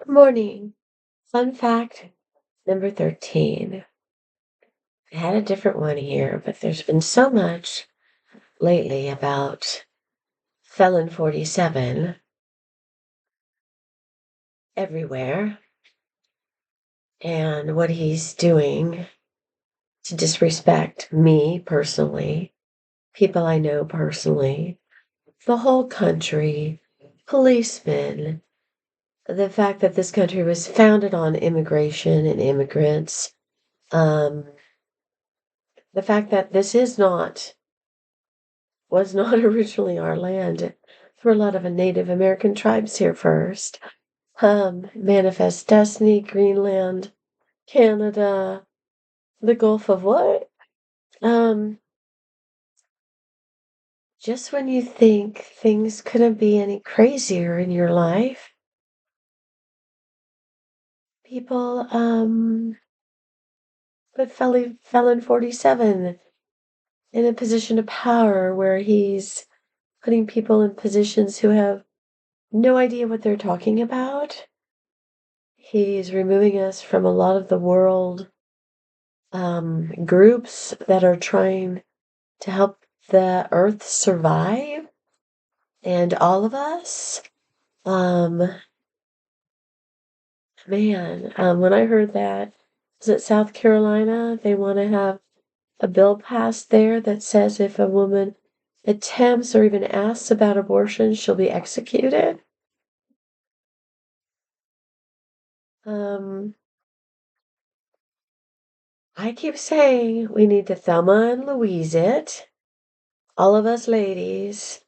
Good morning. Fun fact number 13. I had a different one here, but there's been so much lately about Felon 47 everywhere and what he's doing to disrespect me personally, people I know personally, the whole country, policemen, the fact that this country was founded on immigration and immigrants, um, the fact that this was not originally our land. There were a lot of Native American tribes here first. Manifest Destiny, Greenland, Canada, the Gulf of what? Um, just when you think things couldn't be any crazier in your life, people, put Felon 47 in a position of power where he's putting people in positions who have no idea what they're talking about. He's removing us from a lot of the world groups that are trying to help the earth survive and all of us. Um, when I heard that, was it South Carolina? They want to have a bill passed there that says if a woman attempts or even asks about abortion, she'll be executed. Um, I keep saying we need to Thelma and Louise it, all of us ladies,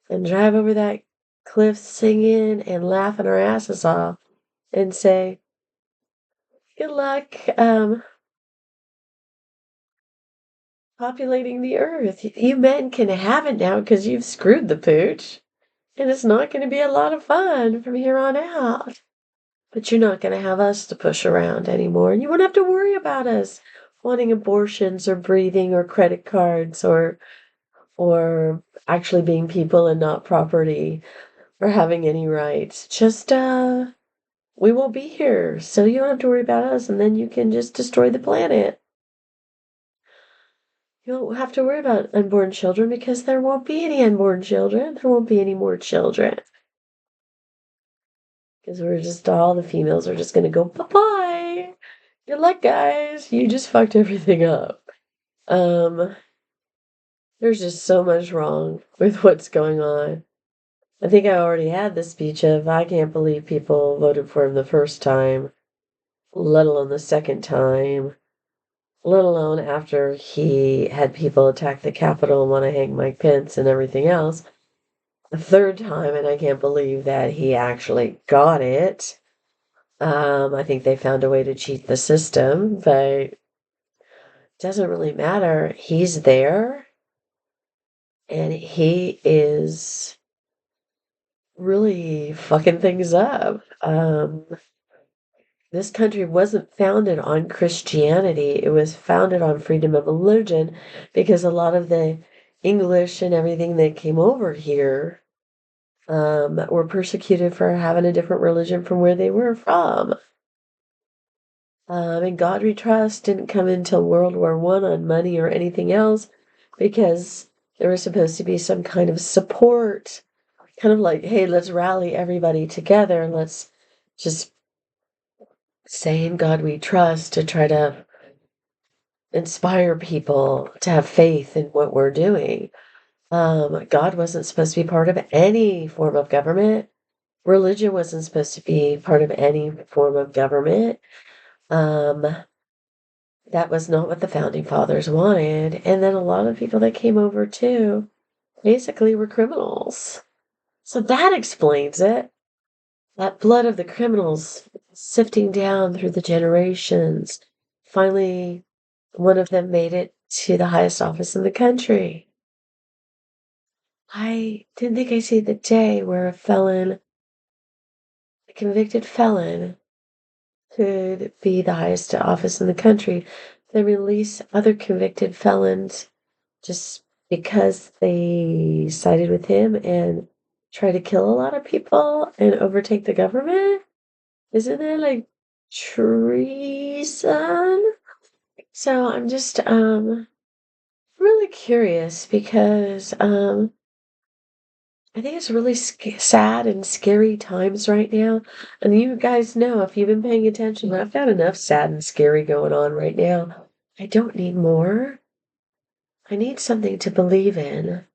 and drive over that cliff singing and laughing our asses off and say, good luck populating the earth. You men can have it now because you've screwed the pooch, and it's not going to be a lot of fun from here on out. But you're not going to have us to push around anymore, and you won't have to worry about us wanting abortions or breathing or credit cards or actually being people and not property or having any rights. Just we won't be here, so you don't have to worry about us, and then you can just destroy the planet. You don't have to worry about unborn children because there won't be any unborn children. There won't be any more children. Because all the females are just going to go, bye-bye. Good luck, guys. You just fucked everything up. There's just so much wrong with what's going on. I think I already had the speech of, I can't believe people voted for him the first time, let alone the second time, let alone after he had people attack the Capitol and want to hang Mike Pence and everything else. The third time, and I can't believe that he actually got it. I think they found a way to cheat the system, but it doesn't really matter. He's there, and he is really fucking things up. This country wasn't founded on Christianity. It was founded on freedom of religion because a lot of the English and everything that came over here were persecuted for having a different religion from where they were from. And God We Trust didn't come until World War I on money or anything else because there was supposed to be some kind of support, kind of like, hey, let's rally everybody together and let's just say in God We Trust to try to inspire people to have faith in what we're doing. God wasn't supposed to be part of any form of government. Religion wasn't supposed to be part of any form of government. That was not what the founding fathers wanted. And then a lot of people that came over too basically were criminals. So that explains it. That blood of the criminals sifting down through the generations. Finally, one of them made it to the highest office in the country. I didn't think I'd see the day where a convicted felon, could be the highest office in the country. They release other convicted felons just because they sided with him and try to kill a lot of people and overtake the government. Isn't there like treason? So I'm just really curious because I think it's really sad and scary times right now. And you guys know if you've been paying attention, I've got enough sad and scary going on right now. I don't need more. I need something to believe in.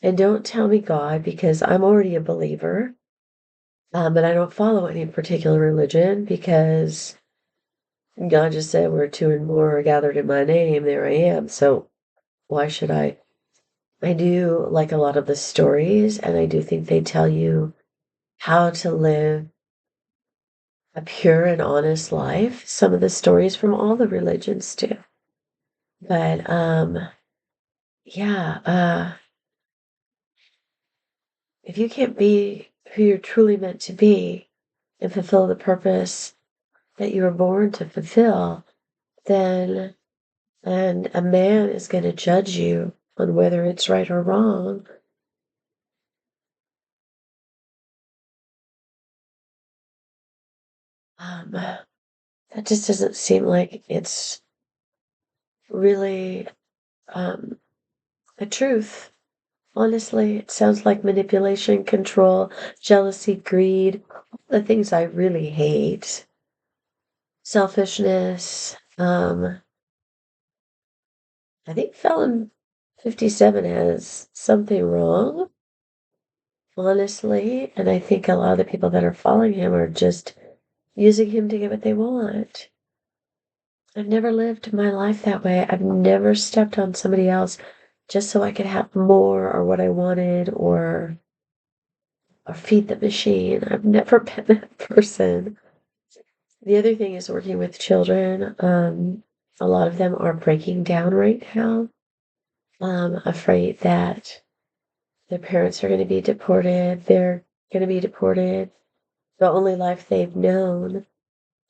And don't tell me God because I'm already a believer. But I don't follow any particular religion because God just said where two and more are gathered in my name, there I am. So why should I? I do like a lot of the stories, and I do think they tell you how to live a pure and honest life. Some of the stories from all the religions do. But yeah, if you can't be who you're truly meant to be and fulfill the purpose that you were born to fulfill, then and a man is going to judge you on whether it's right or wrong. That just doesn't seem like it's really the truth. Honestly, it sounds like manipulation, control, jealousy, greed, the things I really hate. Selfishness. I think Felon 57 has something wrong, honestly, and I think a lot of the people that are following him are just using him to get what they want. I've never lived my life that way. I've never stepped on somebody else just so I could have more or what I wanted or feed the machine. I've never been that person. The other thing is working with children. A lot of them are breaking down right now, afraid that their parents are going to be deported. They're going to be deported. The only life they've known,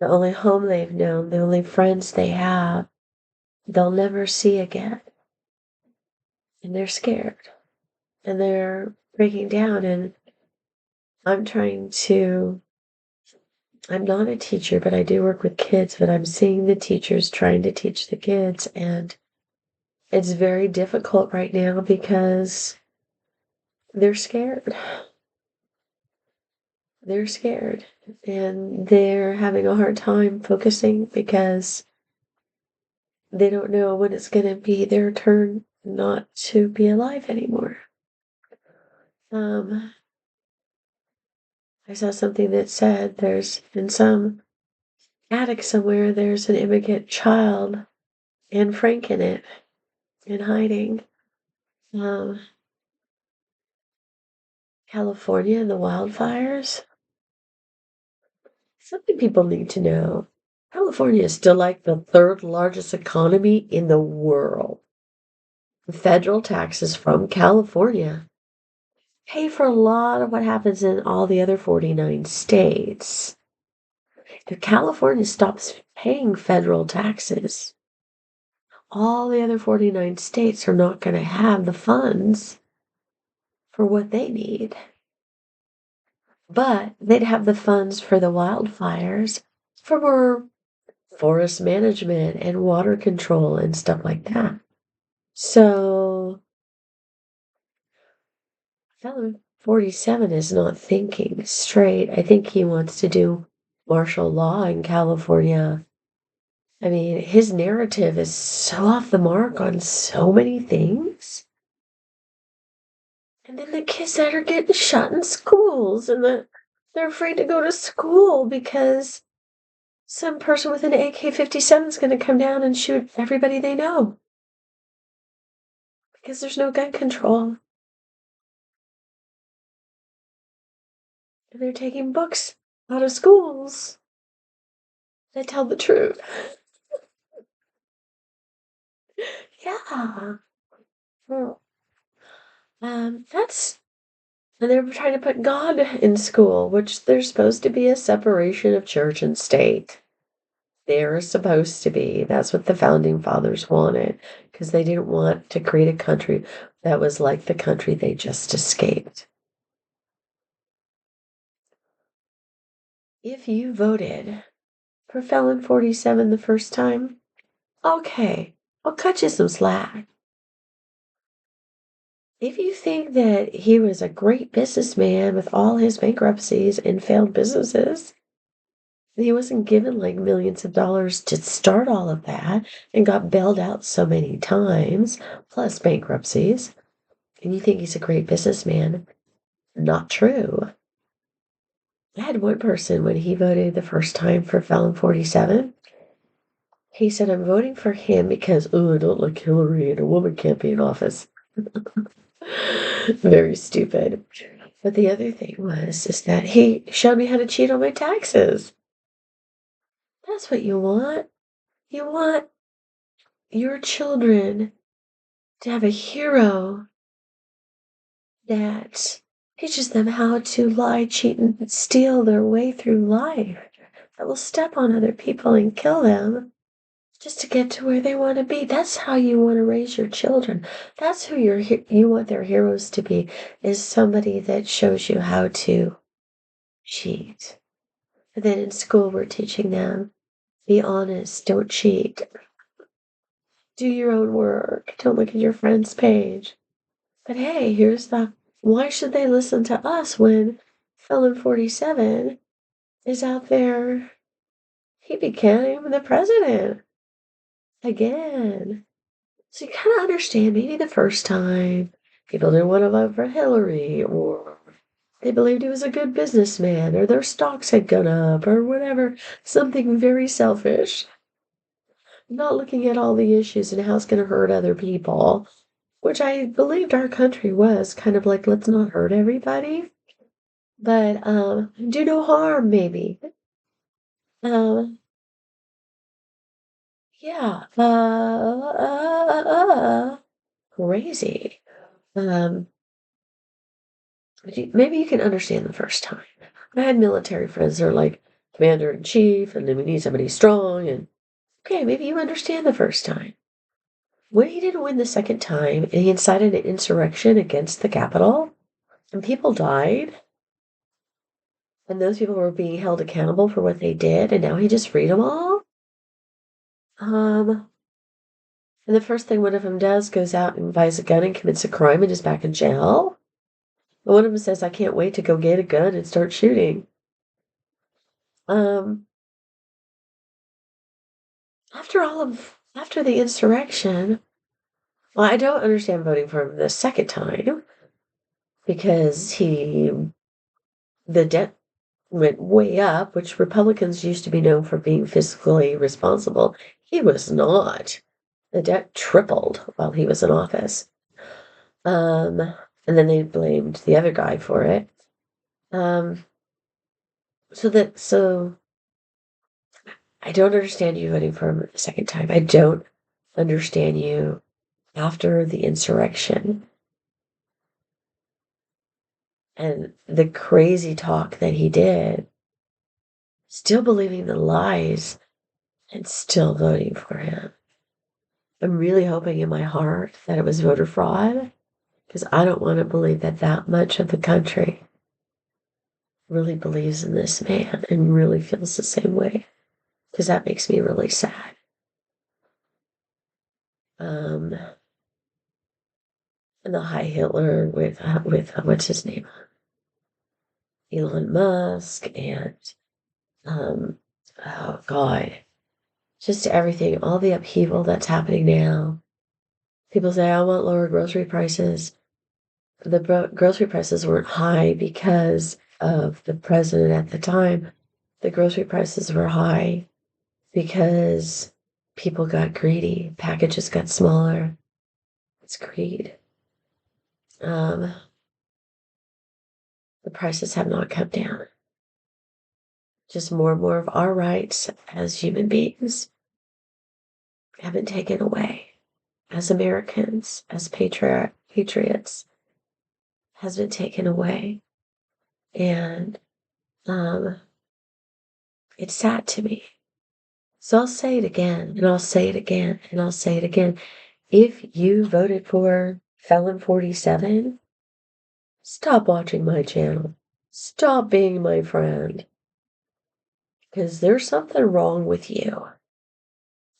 the only home they've known, the only friends they have, they'll never see again. And they're scared. And they're breaking down. And I'm trying to I'm not a teacher, but I do work with kids, but I'm seeing the teachers trying to teach the kids, and it's very difficult right now because they're scared. They're scared, and they're having a hard time focusing because they don't know when it's going to be their turn not to be alive anymore. Um, I saw something that said there's in some attic somewhere, there's an immigrant child and Frank in it in hiding. Um, California and the wildfires? Something people need to know. California is still like the third largest economy in the world. The federal taxes from California pay for a lot of what happens in all the other 49 states. If California stops paying federal taxes, all the other 49 states are not going to have the funds for what they need. But they'd have the funds for the wildfires for more forest management and water control and stuff like that. So, fellow 47 is not thinking straight. I think he wants to do martial law in California. I mean, his narrative is so off the mark on so many things. And then the kids that are getting shot in schools and they're afraid to go to school because some person with an AK-57 is going to come down and shoot everybody they know because there's no gun control. And they're taking books out of schools that tell the truth. Yeah. Well, that's and they're trying to put God in school, which there's supposed to be a separation of church and state. They're supposed to be. That's what the founding fathers wanted because they didn't want to create a country that was like the country they just escaped. if you voted for Felon 47 the first time, okay, I'll cut you some slack. If you think that he was a great businessman with all his bankruptcies and failed businesses, he wasn't given like millions of dollars to start all of that and got bailed out so many times, plus bankruptcies, and you think he's a great businessman, not true. I had one person when he voted the first time for Felon 47. He said, I'm voting for him because, oh, I don't like Hillary and a woman can't be in office. Very stupid. But the other thing is that he showed me how to cheat on my taxes. That's what you want. You want your children to have a hero that teaches them how to lie, cheat, and steal their way through life, that will step on other people and kill them just to get to where they want to be. That's how you want to raise your children. That's who you want their heroes to be, is somebody that shows you how to cheat. And then in school, we're teaching them, be honest, don't cheat. Do your own work. Don't look at your friend's page. But hey, why should they listen to us when Felon 47 is out there? He became the president again. So you kind of understand maybe the first time people didn't want to vote for Hillary, or they believed he was a good businessman, or their stocks had gone up, or whatever. Something very selfish. Not looking at all the issues and how it's going to hurt other people, which I believed our country was kind of like, let's not hurt everybody, but do no harm, maybe. Um, yeah, crazy. Um, maybe you can understand the first time. I had military friends that are like commander in chief, and then we need somebody strong, and okay, maybe you understand the first time. When he didn't win the second time, and he incited an insurrection against the Capitol, and people died, and those people were being held accountable for what they did, and now he just freed them all. And the first thing one of them does goes out and buys a gun and commits a crime and is back in jail. And one of them says, I can't wait to go get a gun and start shooting. Um, after the insurrection, well, I don't understand voting for him the second time because the debt went way up, which Republicans used to be known for being fiscally responsible. He was not. The debt tripled while he was in office. And then they blamed the other guy for it. So I don't understand you voting for him the second time. I don't understand you after the insurrection and the crazy talk that he did, still believing the lies and still voting for him. I'm really hoping in my heart that it was voter fraud, because I don't want to believe that that much of the country really believes in this man and really feels the same way, because that makes me really sad. And the High Hitler with what's his name, Elon Musk, and oh God, just everything, all the upheaval that's happening now. People say, I want lower grocery prices. The grocery prices weren't high because of the president at the time. The grocery prices were high because people got greedy. Packages got smaller. It's greed. The prices have not come down. Just more and more of our rights as human beings have been taken away. As Americans, as patriots, has been taken away. And it's sad to me. So I'll say it again, and I'll say it again, and I'll say it again. If you voted for Felon 47, stop watching my channel. Stop being my friend. because there's something wrong with you.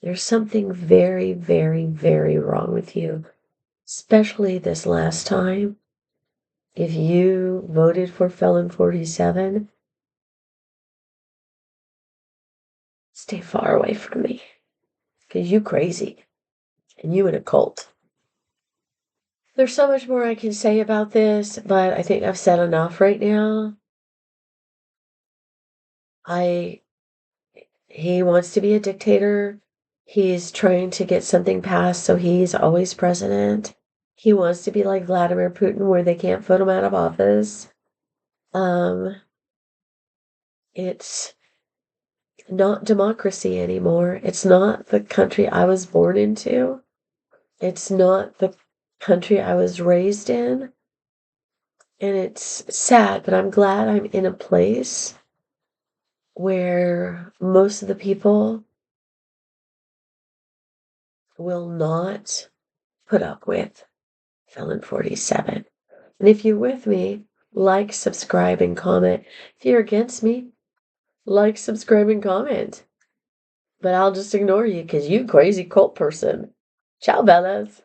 There's something very, very, very wrong with you, especially this last time. If you voted for Felon 47, stay far away from me, because you crazy, and you in a cult. There's so much more I can say about this, but I think I've said enough right now. He wants to be a dictator. He's trying to get something passed so he's always president. He wants to be like Vladimir Putin where they can't vote him out of office. It's not democracy anymore. It's not the country I was born into. It's not the country I was raised in. And it's sad, but I'm glad I'm in a place where most of the people will not put up with Felon 47. And if you're with me, like, subscribe, and comment. If you're against me, like, subscribe, and comment. But I'll just ignore you because you crazy cult person. Ciao, Bellas.